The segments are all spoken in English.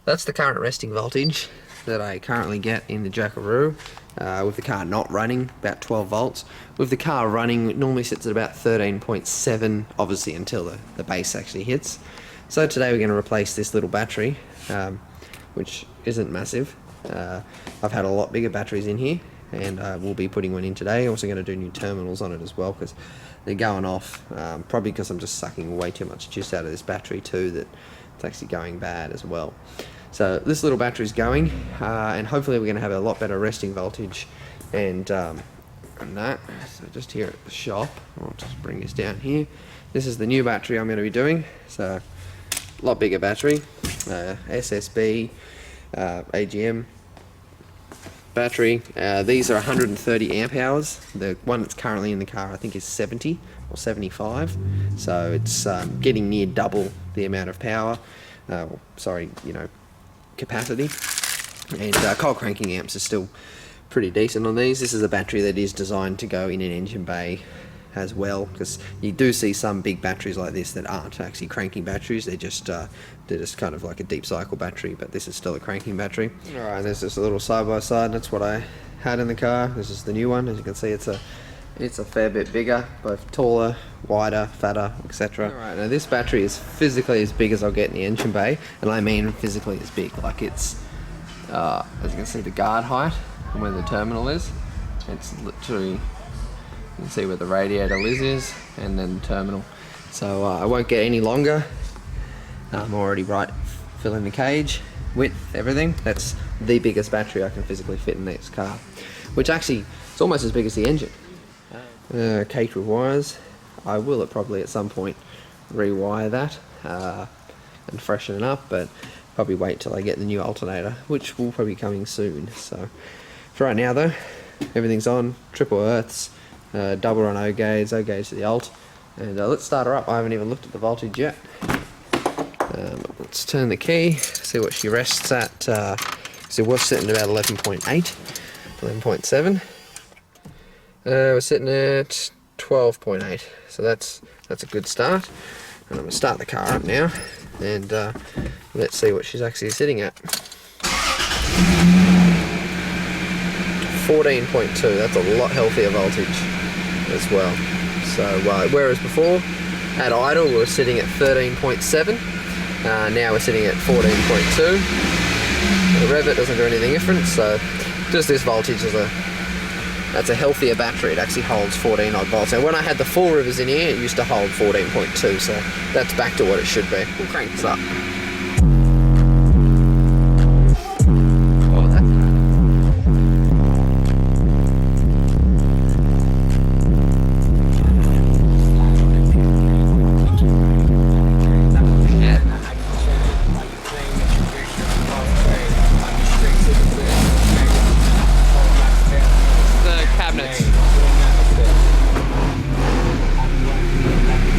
That's the current resting voltage that I currently get in the Jackaroo, with the car not running, about 12 volts. With the car running, it normally sits at about 13.7, obviously until the base actually hits. So today we're going to replace this little battery, which isn't massive. I've had a lot bigger batteries in here, and we'll be putting one in today. Also going to do new terminals on it as well, because they're going off, probably because I'm just sucking way too much juice out of this battery too, that it's actually going bad as well. So this little battery's going, and hopefully we're going to have a lot better resting voltage and that. So just here at the shop, I'll just bring this down here. This is the new battery I'm going to be doing, so a lot bigger battery, SSB, AGM battery. These are 130 amp hours. The one that's currently in the car I think is 70 or 75, so it's getting near double the amount of power, capacity. And cold cranking amps are still pretty decent on these. This is a battery that is designed to go in an engine bay as well, because you do see some big batteries like this that aren't actually cranking batteries. They're just kind of like a deep cycle battery, but this is still a cranking battery. Alright, there's this little side by side. That's what I had in the car. This is the new one. As you can see, it's a fair bit bigger, both taller, wider, fatter, etc. Alright, now this battery is physically as big as I'll get in the engine bay, and I mean physically as big. Like it's, as you can see, the guard height and where the terminal is, it's literally, you can see where the radiator is, and then the terminal. So I won't get any longer. I'm already filling the cage, width, everything. That's the biggest battery I can physically fit in this car, which actually it's almost as big as the engine. Cage with wires. I will probably at some point rewire that and freshen it up, but probably wait till I get the new alternator, which will probably be coming soon. So for right now though, everything's on, triple earths, double on O gauge to the alt, and let's start her up. I haven't even looked at the voltage yet. Let's turn the key, see what she rests at. So we're sitting at about 11.8, 11.7. We're sitting at 12.8, so that's a good start. And I'm going to start the car up now, and let's see what she's actually sitting at. 14.2, that's a lot healthier voltage as well. So whereas before at idle we were sitting at 13.7, now we're sitting at 14.2. The rev it doesn't do anything different, so just this voltage is that's a healthier battery. It actually holds 14 odd volts. And when I had the full rivers in here, it used to hold 14.2, so that's back to what it should be. We'll crank this up.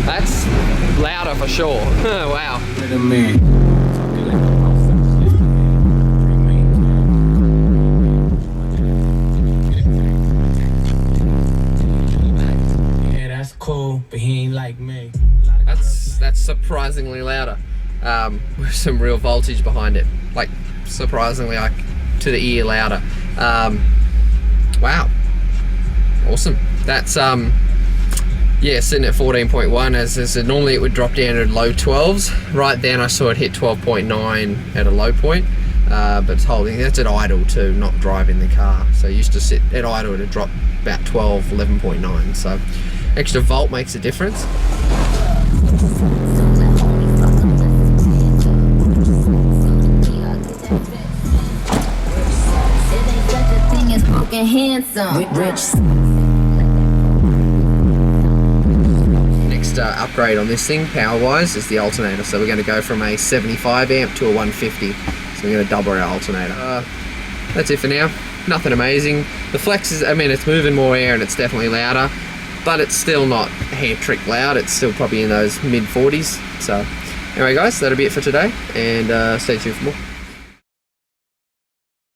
That's louder for sure. Wow. Yeah, that's cool, but he ain't like me. That's surprisingly louder, with some real voltage behind it. Like surprisingly, like to the ear louder. Wow. Awesome. That's yeah, sitting at 14.1. As I said, normally it would drop down to low 12s. Right then I saw it hit 12.9 at a low point, but it's holding. That's at idle too, not driving the car. So it used to sit at idle to drop about 12, 11.9. So extra volt makes a difference. Next upgrade on this thing, power-wise, is the alternator. So we're going to go from a 75 amp to a 150. So we're going to double our alternator. That's it for now. Nothing amazing. The flex is, I mean, it's moving more air and it's definitely louder, but it's still not hair trick loud. It's still probably in those mid 40s. So anyway guys, that'll be it for today, and stay tuned for more.